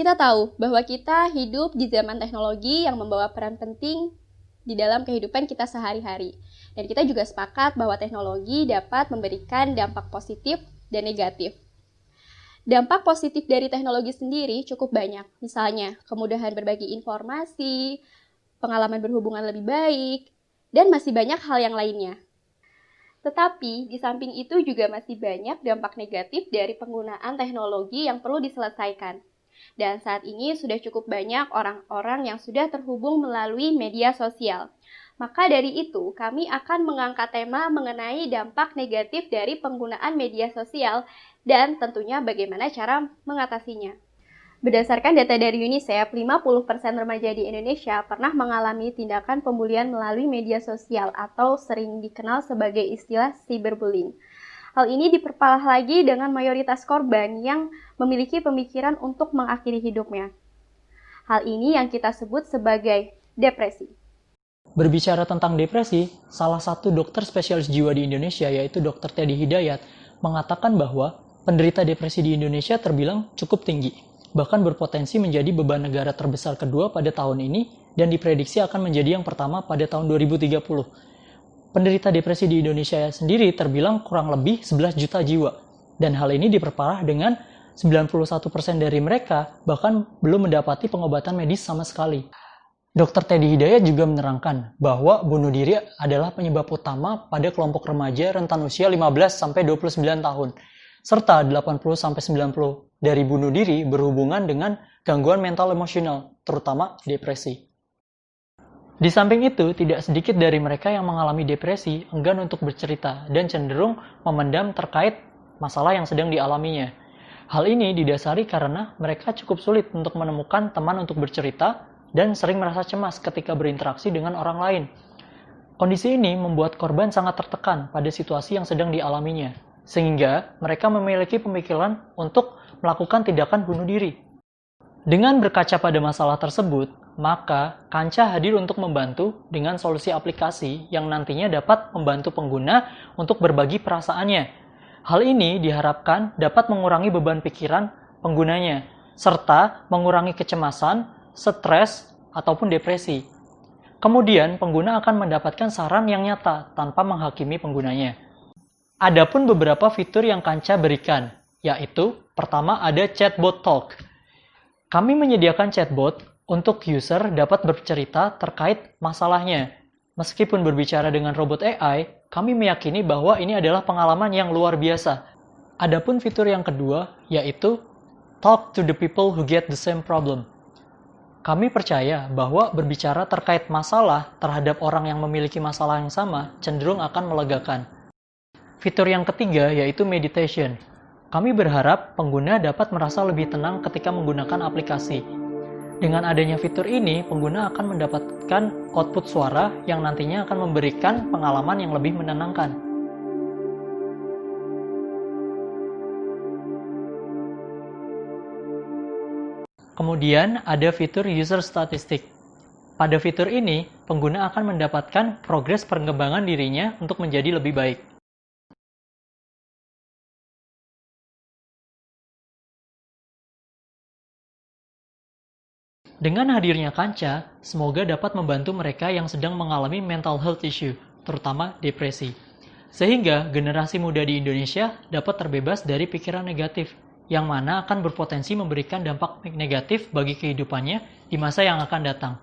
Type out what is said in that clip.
Kita tahu bahwa kita hidup di zaman teknologi yang membawa peran penting di dalam kehidupan kita sehari-hari. Dan kita juga sepakat bahwa teknologi dapat memberikan dampak positif dan negatif. Dampak positif dari teknologi sendiri cukup banyak. Misalnya, kemudahan berbagi informasi, pengalaman berhubungan lebih baik, dan masih banyak hal yang lainnya. Tetapi, di samping itu juga masih banyak dampak negatif dari penggunaan teknologi yang perlu diselesaikan. Dan saat ini sudah cukup banyak orang-orang yang sudah terhubung melalui media sosial. Maka dari itu, kami akan mengangkat tema mengenai dampak negatif dari penggunaan media sosial dan tentunya bagaimana cara mengatasinya. Berdasarkan data dari UNICEF, 50% remaja di Indonesia pernah mengalami tindakan pembulian melalui media sosial atau sering dikenal sebagai istilah cyberbullying. Hal ini diperparah lagi dengan mayoritas korban yang memiliki pemikiran untuk mengakhiri hidupnya. Hal ini yang kita sebut sebagai depresi. Berbicara tentang depresi, salah satu dokter spesialis jiwa di Indonesia, yaitu Dr. Teddy Hidayat, mengatakan bahwa penderita depresi di Indonesia terbilang cukup tinggi, bahkan berpotensi menjadi beban negara terbesar kedua pada tahun ini dan diprediksi akan menjadi yang pertama pada tahun 2030. Penderita depresi di Indonesia sendiri terbilang kurang lebih 11 juta jiwa, dan hal ini diperparah dengan 91% dari mereka bahkan belum mendapati pengobatan medis sama sekali. Dr. Teddy Hidayat juga menerangkan bahwa bunuh diri adalah penyebab utama pada kelompok remaja rentan usia 15-29 tahun, serta 80-90% dari bunuh diri berhubungan dengan gangguan mental emosional, terutama depresi. Di samping itu, tidak sedikit dari mereka yang mengalami depresi enggan untuk bercerita dan cenderung memendam terkait masalah yang sedang dialaminya. Hal ini didasari karena mereka cukup sulit untuk menemukan teman untuk bercerita dan sering merasa cemas ketika berinteraksi dengan orang lain. Kondisi ini membuat korban sangat tertekan pada situasi yang sedang dialaminya, sehingga mereka memiliki pemikiran untuk melakukan tindakan bunuh diri. Dengan berkaca pada masalah tersebut, maka Kanca hadir untuk membantu dengan solusi aplikasi yang nantinya dapat membantu pengguna untuk berbagi perasaannya. Hal ini diharapkan dapat mengurangi beban pikiran penggunanya, serta mengurangi kecemasan, stres, ataupun depresi. Kemudian, pengguna akan mendapatkan saran yang nyata tanpa menghakimi penggunanya. Adapun beberapa fitur yang Kanca berikan, yaitu pertama ada chatbot talk. Kami menyediakan chatbot untuk user dapat bercerita terkait masalahnya. Meskipun berbicara dengan robot AI, kami meyakini bahwa ini adalah pengalaman yang luar biasa. Adapun fitur yang kedua, yaitu talk to the people who get the same problem. Kami percaya bahwa berbicara terkait masalah terhadap orang yang memiliki masalah yang sama cenderung akan melegakan. Fitur yang ketiga yaitu meditation. Kami berharap pengguna dapat merasa lebih tenang ketika menggunakan aplikasi. Dengan adanya fitur ini, pengguna akan mendapatkan output suara yang nantinya akan memberikan pengalaman yang lebih menenangkan. Kemudian ada fitur user statistik. Pada fitur ini, pengguna akan mendapatkan progres perkembangan dirinya untuk menjadi lebih baik. Dengan hadirnya Kanca, semoga dapat membantu mereka yang sedang mengalami mental health issue, terutama depresi. Sehingga generasi muda di Indonesia dapat terbebas dari pikiran negatif, yang mana akan berpotensi memberikan dampak negatif bagi kehidupannya di masa yang akan datang.